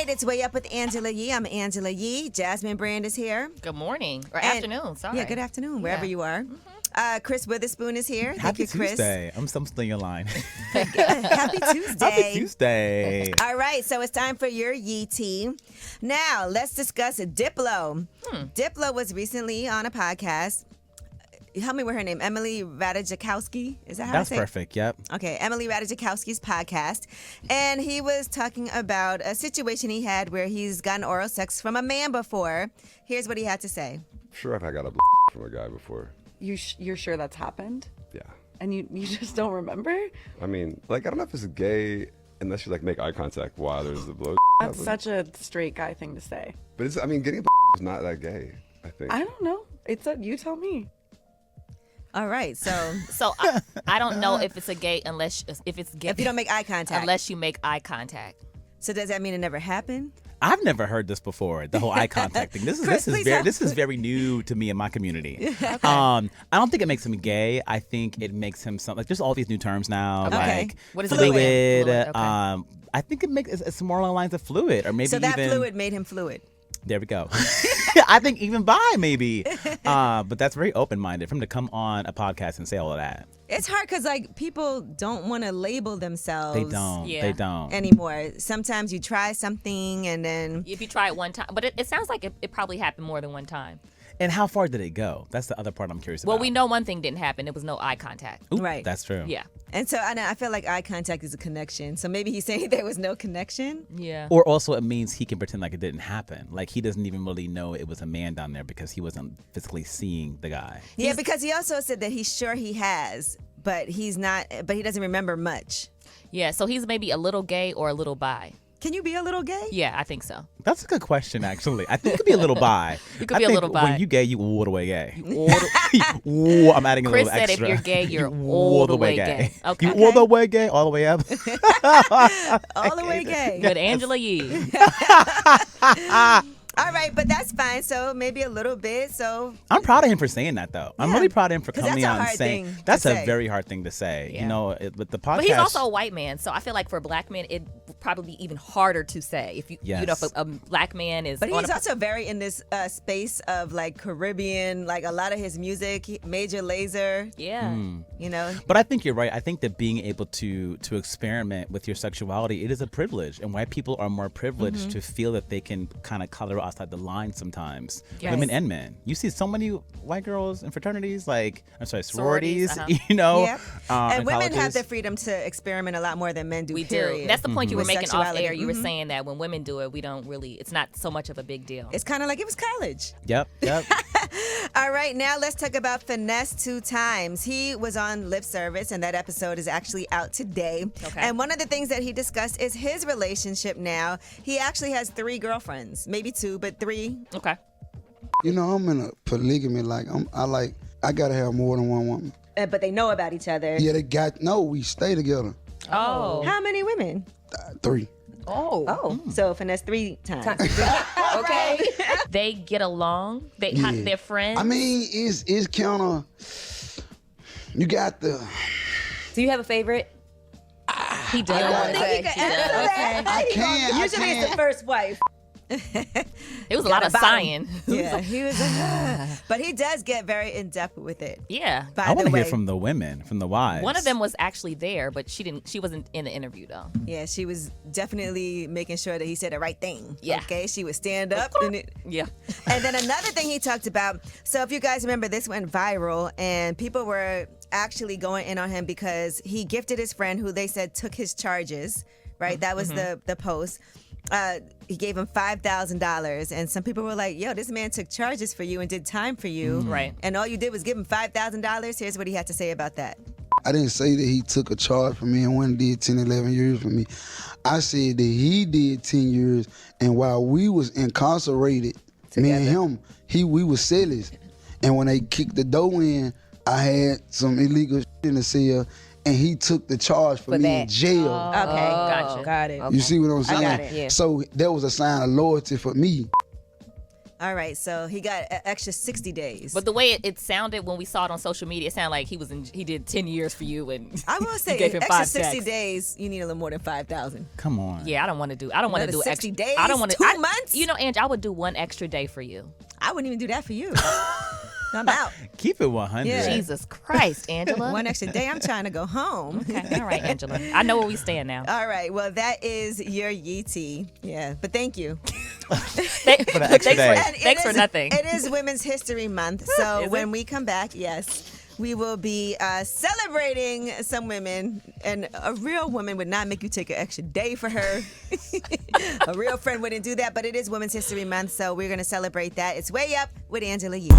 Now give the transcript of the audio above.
It's Way Up with Angela Yee. I'm Angela Yee. Jasmine Brand is here. Good morning. Or afternoon, sorry. Yeah, good afternoon, wherever you are. Chris Witherspoon is here. Thank you, Chris. Tuesday. I'm still in your line. Happy Tuesday. Happy Tuesday. All right, so it's time for your Yee tea. Now, let's discuss Diplo. Diplo was recently on a podcast. Help me with her name. Emily Ratajkowski. Is that how That's I say it? perfect. Yep. Okay, Emily Ratajkowski's podcast. And he was talking about a situation he had where he's gotten oral sex from a man before. Here's what he had to say. Sure, I've got a from a guy before. You're sure that's happened? Yeah. And you just don't remember? I mean, like, I don't know if it's gay unless you, like, make eye contact while there's the blow. That's such a straight guy thing to say. But it's, I mean, getting is not that gay, I think. I don't know. You tell me. All right, so So I don't know if it's a gay if it's gay. if you don't make eye contact. Unless you make eye contact. So does that mean it never happened? I've never heard this before. The whole eye contact thing. This is very new to me in my community. Okay. I don't think it makes him gay. I think it makes him something. Like, there's all these new terms now, Okay. like What is fluid. Fluid, okay. I think it's more along the lines of fluid, or maybe So that even fluid made him fluid. There we go. I think even bi maybe, but that's very open-minded for him to come on a podcast and say all of that. It's hard because like people don't want to label themselves. They don't. Yeah. They don't. Anymore. Sometimes you try something and then If you try it one time. But it sounds like it probably happened more than one time. And how far did it go? That's the other part I'm curious about. Well, we know one thing didn't happen. It was no eye contact. Ooh, Right. That's true. Yeah. and so I feel like eye contact is a connection. So maybe he's saying there was no connection. Yeah. Or also it means he can pretend like it didn't happen. Like he doesn't even really know it was a man down there because he wasn't physically seeing the guy. Yeah, because he also said that he's sure he has, but he doesn't remember much. Yeah. So he's maybe a little gay or a little bi. Can you be a little gay? Yeah, I think so. That's a good question, actually. I think you could be a little bi. You could be a little bi. When you gay, you all the way gay. All Ooh, I'm adding a Chris little said extra. if you're gay, you're all the way gay. Okay. You all the way gay, all the way up. All the way gay. With Angela Yee. All right, but that's fine. So maybe a little bit. So I'm proud of him for saying that, though. I'm Yeah. really proud of him for 'Cause coming that's a out and hard saying thing to that's a say. very hard thing to say. Yeah. You know, with the podcast. But he's also a white man, so I feel like for black men, it would probably be even harder to say. If you know, if a black man is. But on he's also very in this space of like Caribbean, like a lot of his music, Major Lazer, Yeah. you know. But I think you're right. I think that being able to experiment with your sexuality, it is a privilege, and white people are more privileged to feel that they can kind of color outside the line sometimes. Yes. Women and men. You see so many white girls in fraternities, sororities. Uh-huh. You know, Yeah. And in women have colleges. the freedom to experiment a lot more than men do. We period. do. That's the point you were With making off sexuality. air. You were saying that when women do it, we don't really, it's not so much of a big deal. It's kind of like it was college. Yep. All right, now let's talk about Finesse 2 Times. He was on Lip Service, and that episode is actually out today. Okay. And one of the things that he discussed is his relationship now. He actually has 3 girlfriends, maybe 2, but 3. Okay. You know, I'm in a polygamy. I gotta have more than one woman. But they know about each other. Yeah, we stay together. Oh. How many women? 3. Oh, so Finesse 3 times. Okay. They get along. They're friends. I mean, it's kind of, you got the. Do you have a favorite? He does. I don't think he could answer that. I can't. Usually it's the first wife. It was a lot of sighing. Yeah, he was. But he does get very in depth with it. Yeah. By I want the to way, hear from the women, from the wives. One of them was actually there, but she wasn't in the interview though. yeah, she was definitely making sure that he said the right thing. Yeah. Okay, she would stand up. Yeah. And then another thing he talked about. So if you guys remember, this went viral, and people were actually going in on him because he gifted his friend, who they said took his charges. Right, that was the post. He gave him $5,000, and some people were like, yo, this man took charges for you and did time for you. Right. And all you did was give him $5,000. Here's what he had to say about that. I didn't say that he took a charge for me and went and did 10, 11 years for me. I said that he did 10 years, and while we was incarcerated, me and him, we was sellers. And when they kicked the door in, I had some illegal shit in the cell, and he took the charge for me in jail. Okay, gotcha. Got it. You see what I'm saying? got it. Yeah. So that was a sign of loyalty for me. All right, so he got an extra 60 days. But the way it sounded when we saw it on social media, it sounded like he did 10 years for you, and I will say, you gave him extra 5 60 checks. days, you need a little more than 5,000. Come on. Yeah, I don't want to do extra 60 days, I don't want to 2 months? You know, Angie, I would do 1 extra day for you. I wouldn't even do that for you. I'm out. Keep it 100. Yeah. Jesus Christ, Angela. 1 extra day, I'm trying to go home. Okay, all right, Angela. I know where we stand now. All right, well, that is your Yee tea. Yeah, but thank you. For the extra day. And it Thanks for is- nothing. It is Women's History Month, so Is when it? we come back, yes, we will be celebrating some women, and a real woman would not make you take an extra day for her. A real friend wouldn't do that, but it is Women's History Month, so we're going to celebrate that. It's Way Up with Angela Yee.